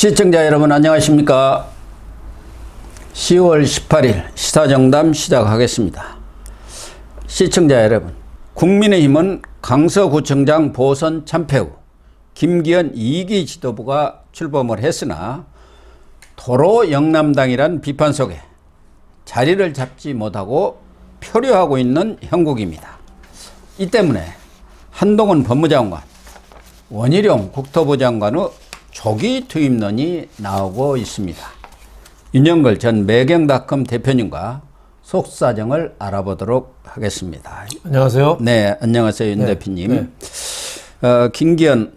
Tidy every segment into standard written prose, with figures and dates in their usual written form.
시청자 여러분 안녕하십니까. 10월 18일 시사정담 시작하겠습니다. 시청자 여러분, 국민의힘은 강서구청장 보선 참패 후 김기현 2기 지도부가 출범을 했으나 도로 영남당이란 비판 속에 자리를 잡지 못하고 표류하고 있는 형국입니다. 이 때문에 한동훈 법무장관, 원희룡 국토부 장관의 조기 투입론이 나오고 있습니다. 윤영걸 전 매경닷컴 대표님과 속사정을 알아보도록 하겠습니다. 안녕하세요. 네, 안녕하세요, 윤 네, 대표님. 김기현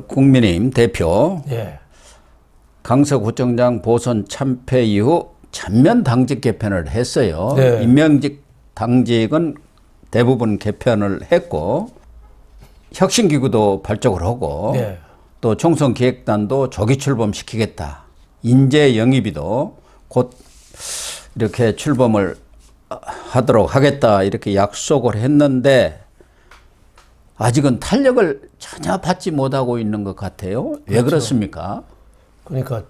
국민의힘 대표, 예. 강서구청장 보선 참패 이후 전면 당직 개편을 했어요. 네. 임명직 당직은 대부분 개편을 했고 혁신기구도 발족을 하고 네. 또 총선기획단도 조기 출범시키겠다. 인재 영입이도 곧 이렇게 출범을 하도록 하겠다. 이렇게 약속을 했는데 아직은 탄력을 전혀 받지 못하고 있는 것 같아요. 왜 그렇죠. 그렇습니까? 그러니까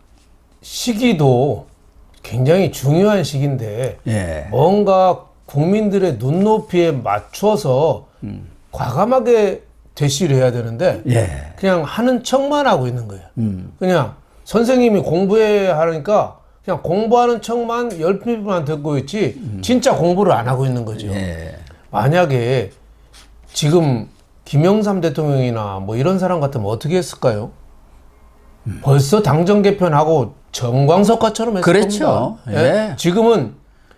시기도 굉장히 중요한 시기인데 예. 뭔가 국민들의 눈높이에 맞춰서 과감하게 대시를 해야 되는데 예. 그냥 하는 척만 하고 있는 거예요. 그냥 선생님이 공부해야 하니까 그냥 공부하는 척만 열심히만 듣고 있지 진짜 공부를 안 하고 있는 거죠. 예. 만약에 지금 김영삼 대통령이나 뭐 이런 사람 같으면 어떻게 했을까요? 벌써 당정 개편하고 정광석화처럼 했을 그렇죠. 겁니다. 예. 지금은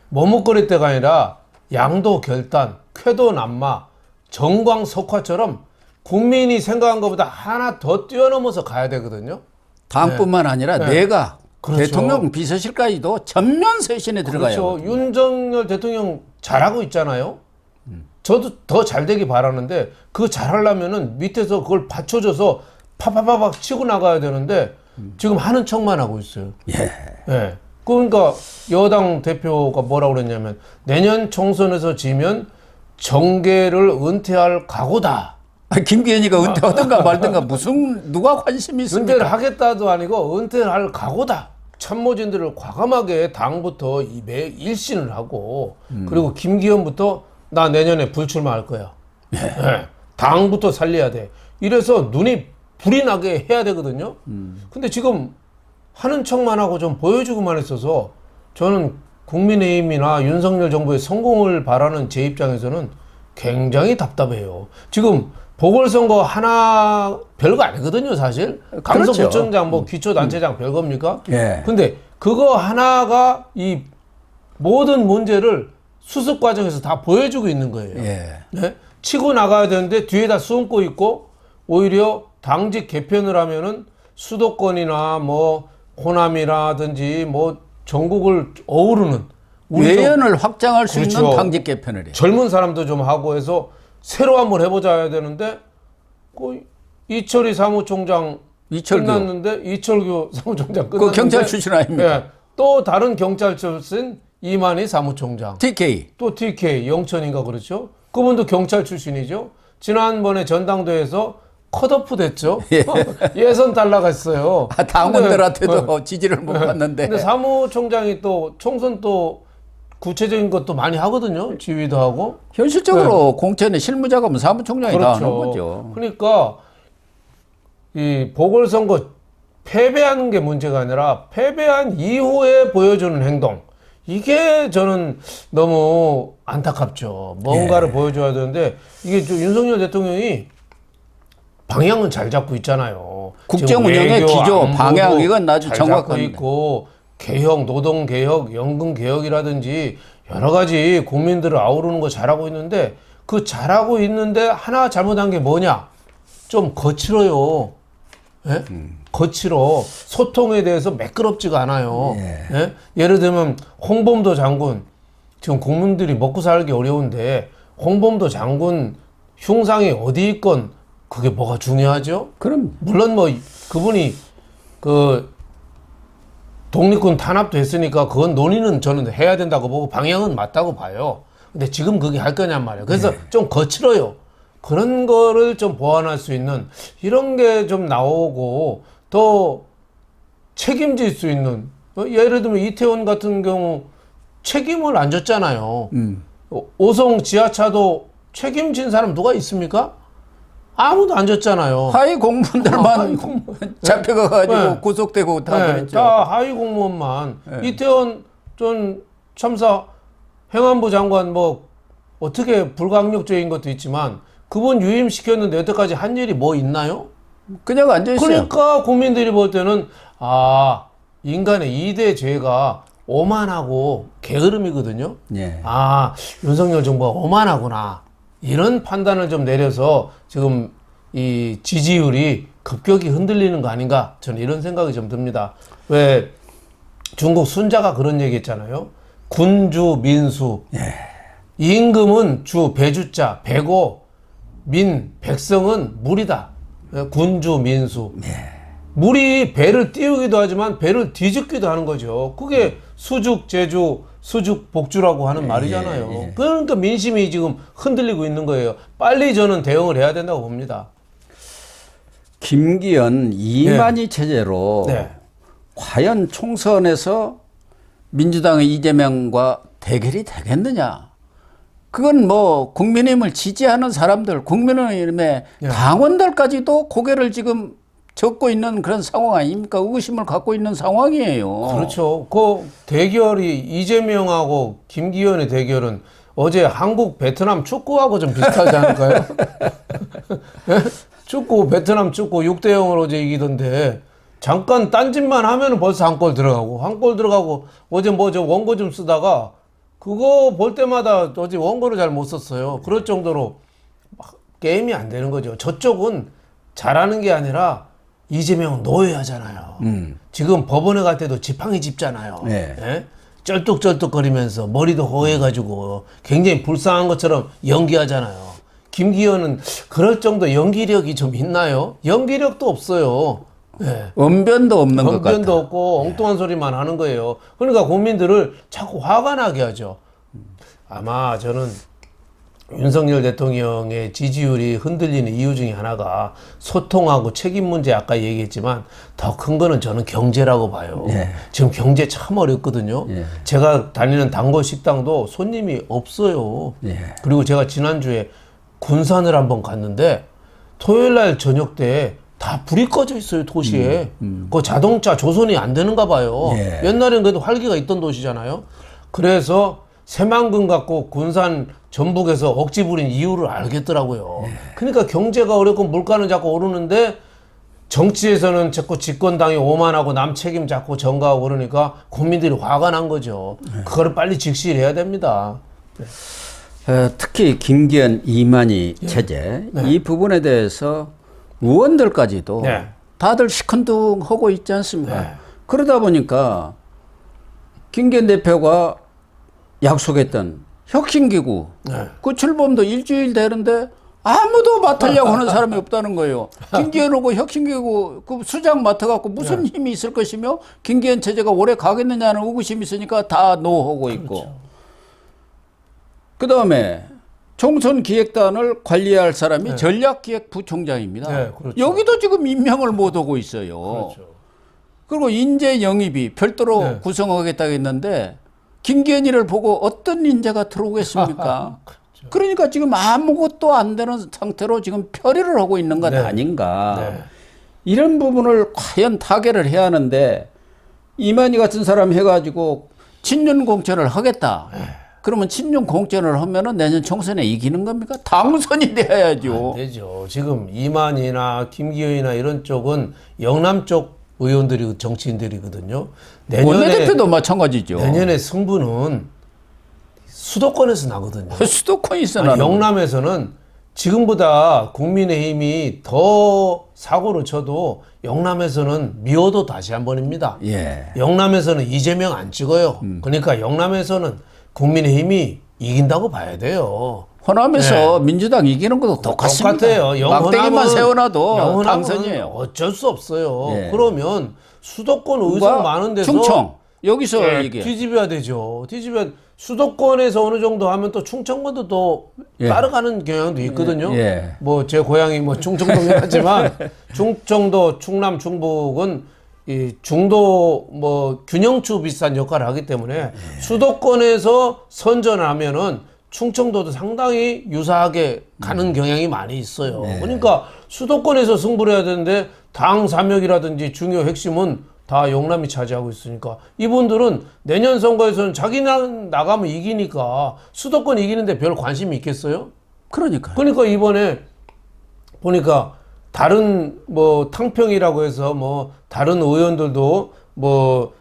머뭇거릴 때가 아니라 양도 결단, 쾌도 난마, 정광석화처럼 국민이 생각한 것보다 하나 더 뛰어넘어서 가야 되거든요. 당뿐만 아니라 네. 내가 그렇죠. 대통령 비서실까지도 전면 쇄신에 들어가요. 그렇죠. 윤석열 대통령 잘하고 있잖아요. 저도 더 잘 되기 바라는데 그거 잘하려면은 밑에서 그걸 받쳐줘서 파파파박 치고 나가야 되는데 지금 하는 척만 하고 있어요. 예. 예. 그러니까 여당 대표가 뭐라고 그랬냐면 내년 총선에서 지면 정계를 은퇴할 각오다. 김기현이가 은퇴하든가 말든가 무슨 누가 관심이 있습니까? 은퇴를 하겠다도 아니고 은퇴를 할 각오다. 참모진들을 과감하게 당부터 일신을 하고 그리고 김기현부터 나 내년에 불출마할 거야. 예. 당부터 살려야 돼. 이래서 눈이 불이 나게 해야 되거든요. 근데 지금 하는 척만 하고 좀 보여주고만 있어서 저는 국민의힘이나 윤석열 정부의 성공을 바라는 제 입장에서는 굉장히 답답해요. 지금 보궐선거 하나 별거 아니거든요, 사실. 강서구청장, 뭐 기초단체장 별겁니까? 예. 근데 그거 하나가 이 모든 문제를 수습 과정에서 다 보여주고 있는 거예요. 예. 네? 치고 나가야 되는데 뒤에다 숨고 있고 오히려 당직 개편을 하면은 수도권이나 뭐 호남이라든지 뭐 전국을 어우르는 외연을 확장할 수 그렇죠. 있는 당직 개편을 해요. 젊은 사람도 좀 하고 해서 새로 한번 해보자 해야 되는데 그 이철희 사무총장 이철규. 끝났는데 이철규 사무총장 끝났는데 그 경찰 출신 아닙니까? 예, 또 다른 경찰 출신 이만희 사무총장 TK. 또 TK 영천인가 그렇죠? 그분도 경찰 출신이죠. 지난번에 전당대회에서 컷오프 됐죠. 예선 탈락했어요. 당원들한테도 지지를 못 받는데. 근데 사무총장이 또 총선 또 구체적인 것도 많이 하거든요. 지휘도 하고. 현실적으로 공천의 실무자금은 사무총장이 다 하는 거죠. 그러니까 이 보궐선거 패배하는 게 문제가 아니라 패배한 이후에 보여주는 행동. 이게 저는 너무 안타깝죠. 뭔가를 보여줘야 되는데 이게 좀 윤석열 대통령이 방향은 잘 잡고 있잖아요. 국정 운영의 기조, 방향 이건 아주 잘 잡고 정확합니다. 있고 개혁, 노동 개혁, 연금 개혁이라든지 여러 가지 국민들을 아우르는 거 잘하고 있는데 그 잘하고 있는데 하나 잘못한 게 뭐냐? 좀 거칠어요. 예? 거칠어. 소통에 대해서 매끄럽지가 않아요. 예? 예를 들면 홍범도 장군 지금 국민들이 먹고 살기 어려운데 홍범도 장군 흉상이 어디 있건 그게 뭐가 중요하죠? 그럼 물론 뭐 그분이 그 독립군 탄압도 했으니까 그건 논의는 저는 해야 된다고 보고 방향은 맞다고 봐요. 근데 지금 그게 할 거냔 말이에요. 그래서 좀 거칠어요. 그런 거를 좀 보완할 수 있는 이런 게 좀 나오고 또 책임질 수 있는 예를 들면 이태원 같은 경우 책임을 안 졌잖아요. 오송 지하차도 책임진 사람 누가 있습니까? 아무도 안 졌잖아요. 하위 공무원들만 잡혀가가지고 네. 구속되고 다 네, 그랬죠. 다 하위 공무원만. 네. 이태원 전 참사 행안부 장관 뭐 어떻게 불강력적인 것도 있지만 그분 유임시켰는데 여태까지 한 일이 뭐 있나요? 그냥 앉아있어요. 그러니까 국민들이 볼 때는 인간의 2대 죄가 오만하고 게으름이거든요. 예. 윤석열 정부가 오만하구나. 이런 판단을 좀 내려서 지금 이 지지율이 급격히 흔들리는 거 아닌가. 저는 이런 생각이 좀 듭니다. 왜 중국 순자가 그런 얘기 했잖아요. 군주 민수. 임금은 주 배주자 배고 백성은 물이다. 군주 민수. 물이 배를 띄우기도 하지만 배를 뒤집기도 하는 거죠. 그게 수죽 제주 수죽 복주라고 하는 말이잖아요. 그러니까 민심이 지금 흔들리고 있는 거예요. 빨리 저는 대응을 해야 된다고 봅니다. 김기현 이만희 체제로 네. 과연 총선에서 민주당의 이재명과 대결이 되겠느냐? 그건 뭐 국민의힘을 지지하는 사람들, 국민의힘의 당원들까지도 고개를 지금 적고 있는 그런 상황 아닙니까? 의구심을 갖고 있는 상황이에요. 그렇죠. 그 대결이 이재명하고 김기현의 대결은 어제 한국 베트남 축구하고 좀 비슷하지 않을까요? 축구 베트남 축구 6대 0으로 어제 이기던데 잠깐 딴짓만 하면은 벌써 한 골 들어가고 어제 뭐 저 원고 좀 쓰다가 그거 볼 때마다 어제 원고를 잘 못 썼어요. 그럴 정도로 게임이 안 되는 거죠. 저쪽은 잘하는 게 아니라 이재명은 노예하잖아요. 지금 법원에 갈 때도 지팡이 짚잖아요. 네. 예? 쩔뚝쩔뚝거리면서 머리도 호해가지고 굉장히 불쌍한 것처럼 연기하잖아요. 김기현은 그럴 정도 연기력이 좀 있나요? 연기력도 없어요. 예. 언변도 없는 것 같아요. 언변도 없고 엉뚱한 소리만 하는 거예요. 그러니까 국민들을 자꾸 화가 나게 하죠. 아마 저는 윤석열 대통령의 지지율이 흔들리는 이유 중에 하나가 소통하고 책임 문제 아까 얘기했지만 더 큰 거는 저는 경제라고 봐요. 예. 지금 경제 참 어렵거든요. 예. 제가 다니는 단골 식당도 손님이 없어요. 예. 그리고 제가 지난주에 군산을 한번 갔는데 토요일 날 저녁 때 다 불이 꺼져 있어요, 도시에. 그 자동차 조선이 안 되는가 봐요. 예. 옛날에는 그래도 활기가 있던 도시잖아요. 그래서 새만금 갖고 군산 전북에서 억지 부린 이유를 알겠더라고요. 그러니까 경제가 어렵고 물가는 자꾸 오르는데 정치에서는 자꾸 집권당이 오만하고 남 책임 자꾸 전가하고 그러니까 국민들이 화가 난 거죠. 그거를 빨리 직시를 해야 됩니다. 특히 김기현 이만희 체제 이 부분에 대해서 의원들까지도 다들 시큰둥하고 있지 않습니까? 그러다 보니까 김기현 대표가 약속했던 혁신기구 그 출범도 일주일 되는데 아무도 맡으려고 하는 사람이 없다는 거예요. 김기현하고 혁신기구 그 수장 맡아갖고 무슨 힘이 있을 것이며 김기현 체제가 오래 가겠느냐는 의구심이 있으니까 다 노하고 있고. 그다음에 총선 기획단을 관리할 사람이 전략기획부총장입니다. 네, 그렇죠. 여기도 지금 임명을 못 하고 있어요. 그렇죠. 그리고 인재 영입이 별도로 구성하겠다고 했는데 김기현이를 보고 어떤 인재가 들어오겠습니까? 그렇죠. 그러니까 지금 아무것도 안 되는 상태로 지금 표류를 하고 있는 것 네. 아닌가. 네. 이런 부분을 과연 타개를 해야 하는데 이만희 같은 사람 해가지고 친윤 공천을 하겠다. 그러면 친윤 공천을 하면은 내년 총선에 이기는 겁니까? 당선이 돼야죠. 안 되죠. 지금 이만희나 김기현이나 이런 쪽은 영남 쪽 의원들이 정치인들이거든요. 원내대표도 마찬가지죠. 내년에 승부는 수도권에서 나거든요. 수도권에서 나는 영남에서는 지금보다 국민의힘이 더 사고를 쳐도 영남에서는 미워도 다시 한 번입니다. 예. 영남에서는 이재명 안 찍어요. 그러니까 영남에서는 국민의힘이 이긴다고 봐야 돼요. 호남에서 민주당 이기는 것도 똑같습니다. 똑같아요. 막대기만 세워놔도 영호남은 당선이에요. 어쩔 수 없어요. 예. 그러면 수도권 의석 많은 데서 충청 여기서 이게 뒤집어야 되죠. 수도권에서 어느 정도 하면 또 충청권도 또 따라가는 경향도 있거든요. 예. 뭐 제 고향이 뭐 충청도긴 하지만 충청도, 충남, 충북은 이 중도 뭐 균형추 비슷한 역할을 하기 때문에 수도권에서 선전하면은 충청도도 상당히 유사하게 가는 경향이 많이 있어요. 그러니까 수도권에서 승부를 해야 되는데 당 사명이라든지 중요 핵심은 다 영남이 차지하고 있으니까 이분들은 내년 선거에서는 자기는 나가면 이기니까 수도권 이기는데 별 관심이 있겠어요? 그러니까 이번에 보니까 다른 뭐 탕평이라고 해서 뭐 다른 의원들도 뭐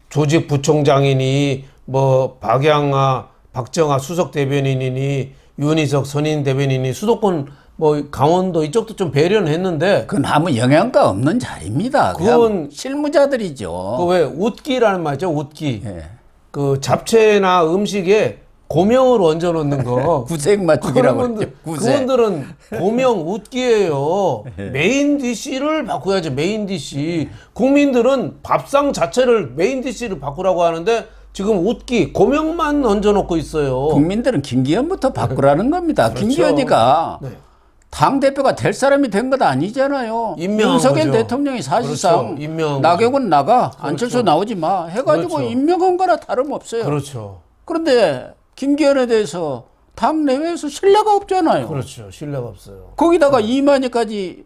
조직 부총장이니 뭐 박정아 수석 대변인이니 윤희석 선임 대변인이 수도권 뭐 강원도 이쪽도 좀 배려는 했는데 그건 아무 영향가 없는 자리입니다. 그건 실무자들이죠. 그 왜 웃기라는 말이죠. 웃기. 예. 그 잡채나 음식에 고명을 얹어 놓는 거. 구색 맞추기라고 그러죠. 구색. 그분들은 고명 웃기예요. 메인 디시를 바꿔야죠. 메인 디시. 국민들은 밥상 자체를 메인 디시를 바꾸라고 하는데 지금 웃기 고명만 얹어 놓고 있어요. 국민들은 김기현부터 바꾸라는 겁니다. 그렇죠. 김기현이가 네. 당대표가 될 사람이 된 것 아니잖아요. 임명한 윤석열 거죠. 대통령이 사실상 그렇죠. 임명한 나경원 나가 그렇죠. 안철수 나오지 마 해가지고 그렇죠. 임명한 거나 다름없어요. 그렇죠. 그런데 김기현에 대해서 당 내외에서 신뢰가 없잖아요. 그렇죠. 신뢰가 없어요. 거기다가 이만희까지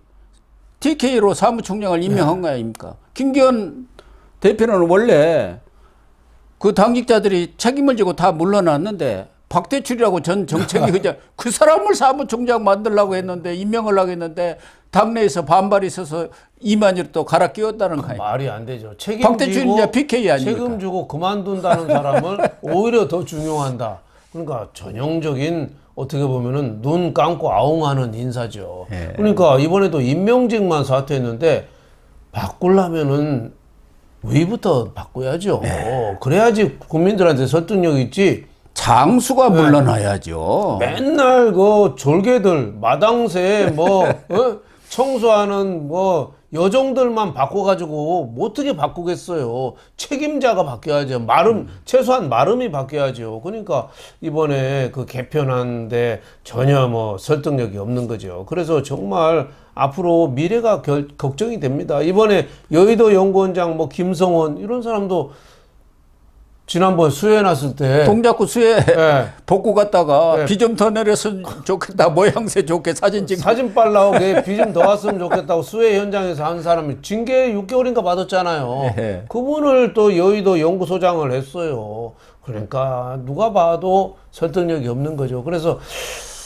TK로 사무총장을 임명한 거 아닙니까? 김기현 대표는 원래 그 당직자들이 책임을 지고 다 물러났는데 박대출이라고 전 정책위 의장 그 사람을 사무총장 만들려고 했는데 임명하려고 했는데 당내에서 반발이 있어서 이만희를 또 갈아 끼웠다는 거예요. 말이 안 되죠. 박대출이 이제 PK 아닙니까? 책임지고 그만둔다는 사람을 오히려 더 중용한다. 그러니까 전형적인 어떻게 보면은 눈 감고 아웅하는 인사죠. 예. 그러니까 이번에도 임명직만 사퇴했는데 바꾸려면은 위부터 바꿔야죠. 그래야지 국민들한테 설득력이 있지. 장수가 물러나야죠. 맨날 그 졸개들 마당새 청소하는 여종들만 바꿔가지고 어떻게 바꾸겠어요. 책임자가 바뀌어야죠. 최소한 마름이 바뀌어야죠. 그러니까 이번에 그 개편하는데 전혀 설득력이 없는 거죠. 그래서 정말 앞으로 미래가 걱정이 됩니다. 이번에 여의도 연구원장 김성원 이런 사람도 지난번 수해 났을 때 동작구 수해 예. 복구 갔다가 예. 비 좀 더 내렸으면 좋겠다. 모양새 좋게 사진 찍고. 사진 빨 나오게 비 좀 더 왔으면 좋겠다고 수해 현장에서 한 사람이 징계 6개월인가 받았잖아요. 예. 그분을 또 여의도 연구소장을 했어요. 그러니까 누가 봐도 설득력이 없는 거죠. 그래서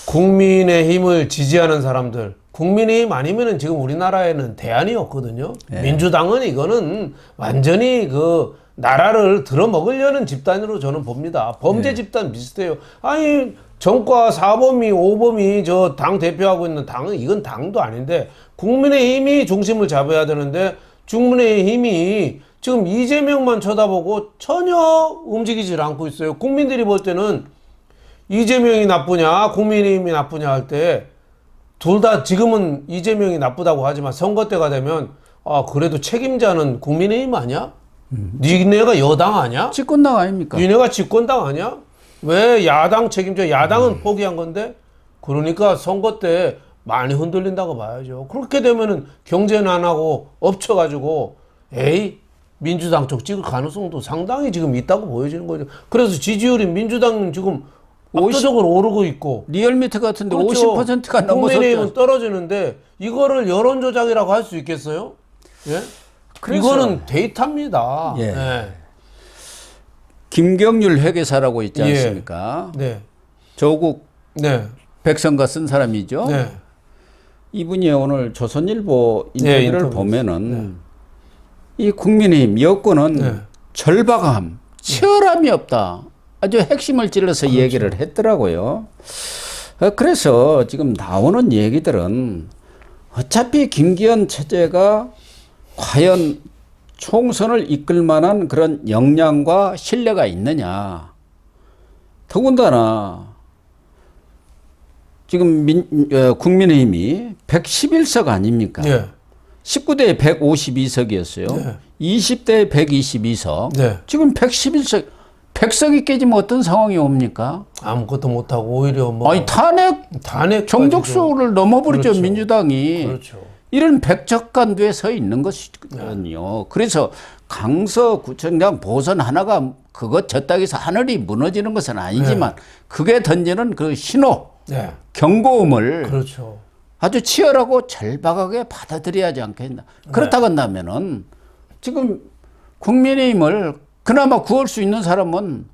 국민의힘을 지지하는 사람들, 국민의힘 아니면은 지금 우리나라에는 대안이 없거든요. 예. 민주당은 이거는 완전히 그 나라를 들어먹으려는 집단으로 저는 봅니다. 범죄 집단 비슷해요. 아니 정과 4범위, 5범위 저 당 대표하고 있는 당은 이건 당도 아닌데 국민의힘이 중심을 잡아야 되는데 국민의힘이 지금 이재명만 쳐다보고 전혀 움직이질 않고 있어요. 국민들이 볼 때는 이재명이 나쁘냐 국민의힘이 나쁘냐 할 때 둘 다 지금은 이재명이 나쁘다고 하지만 선거 때가 되면 그래도 책임자는 국민의힘 아니야? 니네가 여당 아니야? 집권당 아닙니까? 니네가 집권당 아니야? 왜 야당 책임져? 야당은 포기한 건데? 그러니까 선거 때 많이 흔들린다고 봐야죠. 그렇게 되면은 경제는 안 하고 엎쳐가지고 민주당 쪽 찍을 가능성도 상당히 지금 있다고 보여지는 거죠. 그래서 지지율이 민주당은 지금 압도적으로 오르고 있고 리얼미터 같은데 그렇죠. 50%가 넘어섰죠. 국민의힘은 떨어지는데 이거를 여론조작이라고 할 수 있겠어요? 예? 이거는 데이터입니다. 예. 네. 김경률 회계사라고 있지 않습니까? 네. 조국 네. 백성가 쓴 사람이죠. 네. 이분이 오늘 조선일보 인터뷰를 인터뷰. 보면은 이 국민의힘 여권은 절박함, 치열함이 없다. 아주 핵심을 찔러서 얘기를 했더라고요. 그래서 지금 나오는 얘기들은 어차피 김기현 체제가 과연 총선을 이끌 만한 그런 역량과 신뢰가 있느냐. 더군다나 지금 국민의힘이 111석 아닙니까? 네. 19대에 152석이었어요. 네. 20대에 122석. 네. 지금 111석. 100석이 깨지면 어떤 상황이 옵니까? 아무것도 못하고 오히려 아니 탄핵 탄핵 정족수를 넘어버리죠. 그렇죠. 민주당이. 그렇죠. 이런 백척간두에 서 있는 것이거든요. 그래서 강서구청장 보선 하나가 그것 저 땅에서 하늘이 무너지는 것은 아니지만 그게 던지는 그 신호, 경고음을 그렇죠. 아주 치열하고 절박하게 받아들여야지 않겠나. 그렇다고 한다면은 지금 국민의힘을 그나마 구할 수 있는 사람은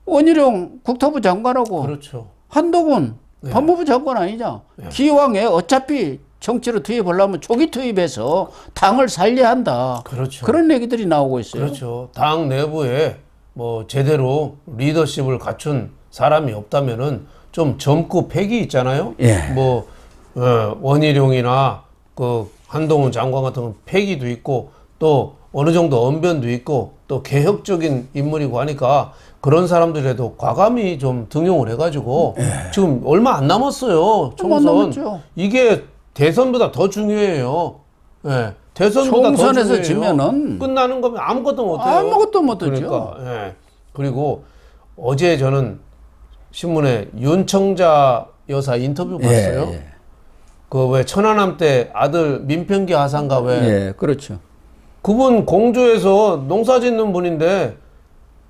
원희룡 국토부 장관하고 그렇죠. 한동훈 법무부 장관 아니냐. 기왕에 어차피 정치로 투입하려면 초기 투입해서 당을 살려야 한다. 그렇죠. 그런 얘기들이 나오고 있어요. 그렇죠. 당 내부에 뭐 제대로 리더십을 갖춘 사람이 없다면은 좀 젊고 패기 있잖아요. 뭐 원희룡이나 그 한동훈 장관 같은 건 패기도 있고 또 어느 정도 언변도 있고 또 개혁적인 인물이고 하니까 그런 사람들에도 과감히 좀 등용을 해가지고 지금 얼마 안 남았어요. 총선. 이게 대선보다 더 중요해요. 대선보다 총선에서 더 중요해요. 지면은 끝나는 거면 아무것도 못해요. 아무것도 못하죠. 그러니까, 그리고 어제 저는 신문에 윤청자 여사 인터뷰 봤어요. 그 왜 천안함 때 아들 민평기 하산가 왜? 그렇죠. 그분 공주에서 농사 짓는 분인데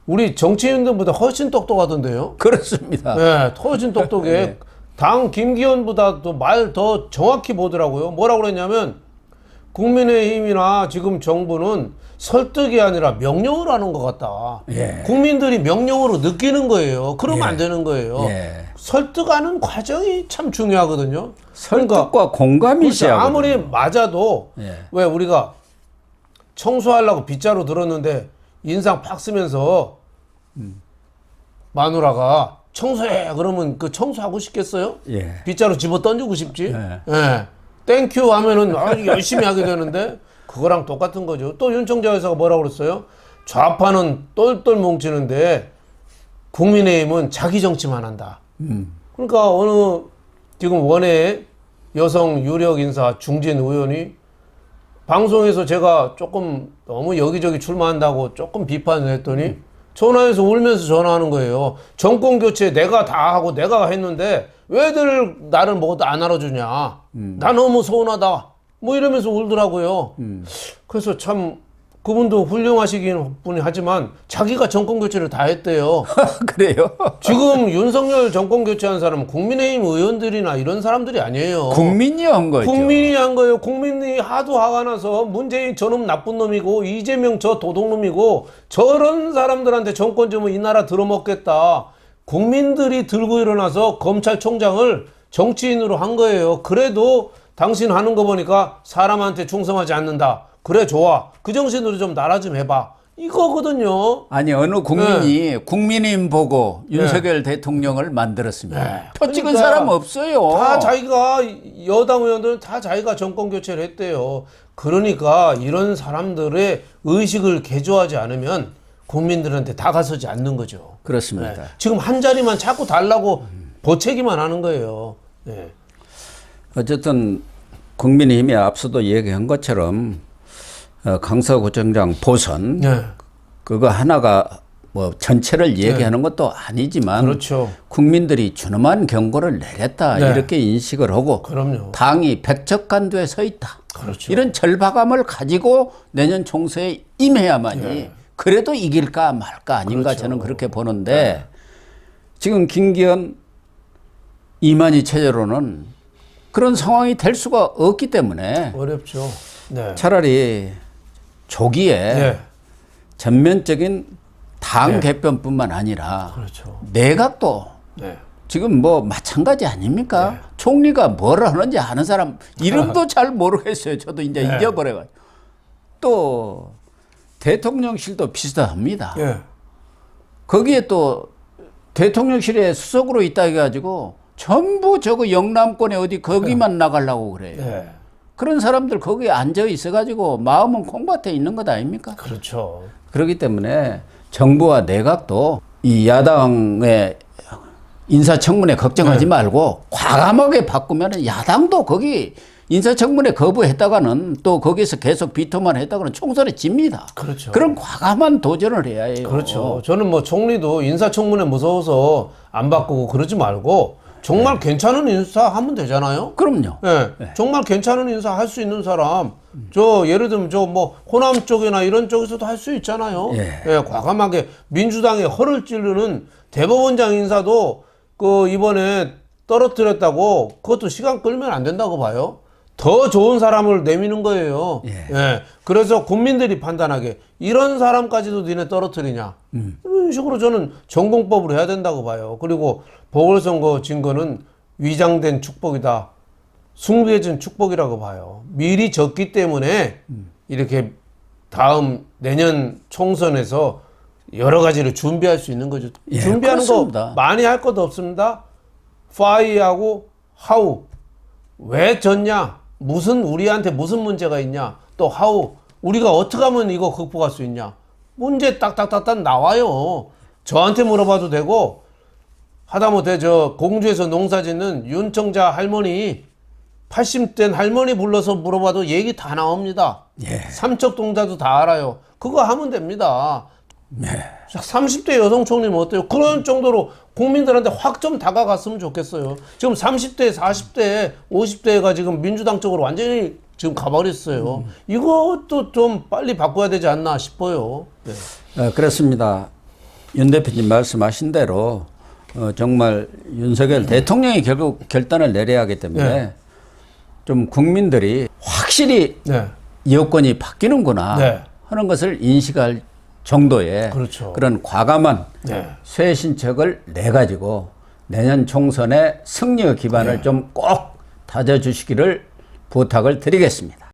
우리 정치인들보다 훨씬 똑똑하던데요. 그렇습니다. 훨씬 똑똑해. 당 김기현보다도 말 더 정확히 보더라고요. 뭐라고 그랬냐면 국민의힘이나 지금 정부는 설득이 아니라 명령을 하는 것 같다. 국민들이 명령으로 느끼는 거예요. 그러면 안 되는 거예요. 설득하는 과정이 참 중요하거든요. 설득과 그러니까, 공감이 있어야 하거든요. 아무리 맞아도 왜 우리가 청소하려고 빗자루 들었는데 인상 팍 쓰면서 마누라가 청소해 그러면 그 청소하고 싶겠어요? 빗자루 집어 던지고 싶지? 땡큐 하면은 아주 열심히 하게 되는데 그거랑 똑같은 거죠. 또 윤청자 여사가 뭐라고 그랬어요? 좌파는 똘똘 뭉치는데 국민의힘은 자기 정치만 한다. 그러니까 어느 지금 원외 여성 유력 인사 중진 의원이 방송에서 제가 조금 너무 여기저기 출마한다고 조금 비판을 했더니 전화해서 울면서 전화하는 거예요. 정권 교체 내가 다 하고 내가 했는데 왜들 나를 뭐 안 알아주냐. 나 너무 서운하다. 뭐 이러면서 울더라고요. 그래서 참 그분도 훌륭하시긴 분이 하지만 자기가 정권 교체를 다 했대요. 그래요? 지금 윤석열 정권 교체한 사람은 국민의힘 의원들이나 이런 사람들이 아니에요. 국민이 한 거죠. 국민이 한 거예요. 국민이 하도 화가 나서 문재인 저놈 나쁜 놈이고 이재명 저 도둑놈이고 저런 사람들한테 정권 주면 이 나라 들어먹겠다. 국민들이 들고 일어나서 검찰총장을 정치인으로 한 거예요. 그래도 당신 하는 거 보니까 사람한테 충성하지 않는다. 그래 좋아. 그 정신으로 좀 나라 좀 해봐. 이거거든요. 아니 어느 국민이 국민의힘 보고 윤석열 대통령을 만들었습니다. 표 찍은 그러니까 사람 없어요. 다 자기가 여당 의원들은 다 자기가 정권 교체를 했대요. 그러니까 이런 사람들의 의식을 개조하지 않으면 국민들한테 다가서지 않는 거죠. 그렇습니다. 지금 한 자리만 자꾸 달라고 보채기만 하는 거예요. 어쨌든 국민의힘이 앞서도 얘기한 것처럼 강서구청장 보선 그거 하나가 뭐 전체를 얘기하는 것도 아니지만 그렇죠. 국민들이 준엄한 경고를 내렸다 이렇게 인식을 하고 그럼요. 당이 백척간두에 서 있다. 그렇죠. 이런 절박함을 가지고 내년 총선에 임해야만이 그래도 이길까 말까 아닌가 그렇죠. 저는 그렇게 보는데 지금 김기현 이만희 체제로는 그런 상황이 될 수가 없기 때문에 어렵죠. 차라리 조기에 전면적인 당 개편뿐만 아니라 그렇죠. 내각도 지금 뭐 마찬가지 아닙니까? 총리가 뭘 하는지 아는 사람 이름도 잘 모르겠어요. 저도 이제 잊어버려가지고. 또 대통령실도 비슷합니다. 거기에 또 대통령실에 수석으로 있다 해가지고 전부 저거 영남권에 어디 거기만 나가려고 그래요. 그런 사람들 거기에 앉아 있어가지고 마음은 콩밭에 있는 것 아닙니까? 그렇죠. 그렇기 때문에 정부와 내각도 이 야당의 인사청문회 걱정하지 말고 과감하게 바꾸면 야당도 거기 인사청문회 거부했다가는 또 거기서 계속 비토만 했다가는 총선에 집니다. 그렇죠. 그런 과감한 도전을 해야 해요. 그렇죠. 저는 뭐 총리도 인사청문회 무서워서 안 바꾸고 그러지 말고 정말 괜찮은 인사 하면 되잖아요. 그럼요. 예, 정말 괜찮은 인사 할 수 있는 사람, 저 예를 들면 저 뭐 호남 쪽이나 이런 쪽에서도 할 수 있잖아요. 예, 과감하게 민주당에 허를 찌르는 대법원장 인사도 그 이번에 떨어뜨렸다고 그것도 시간 끌면 안 된다고 봐요. 더 좋은 사람을 내미는 거예요. 예. 그래서 국민들이 판단하게 이런 사람까지도 니네 떨어뜨리냐. 이런 식으로 저는 전공법으로 해야 된다고 봐요. 그리고 보궐선거 진 거는 위장된 축복이다. 숭배해진 축복이라고 봐요. 미리 졌기 때문에 이렇게 다음 내년 총선에서 여러 가지를 준비할 수 있는 거죠. 준비하는 그렇습니다. 거 많이 할 것도 없습니다. why하고 how. 왜 졌냐? 우리한테 무슨 문제가 있냐? 또 how. 우리가 어떻게 하면 이거 극복할 수 있냐? 문제 딱딱딱딱 나와요. 저한테 물어봐도 되고, 하다못해 저 공주에서 농사 짓는 윤청자 할머니, 80된 할머니 불러서 물어봐도 얘기 다 나옵니다. 삼척동자도 다 알아요. 그거 하면 됩니다. 30대 여성 총리면 어때요? 그런 정도로 국민들한테 확 좀 다가갔으면 좋겠어요. 지금 30대, 40대, 50대가 지금 민주당 쪽으로 완전히 지금 가버렸어요. 이것도 좀 빨리 바꿔야 되지 않나 싶어요. 그렇습니다. 윤 대표님 말씀하신 대로 정말 윤석열 대통령이 결국 결단을 내려야 하기 때문에 좀 국민들이 확실히 여권이 바뀌는구나 하는 것을 인식할 정도의 그런 과감한 쇄신책을 내가지고 내년 총선의 승리의 기반을 좀 꼭 다져주시기를 부탁을 드리겠습니다.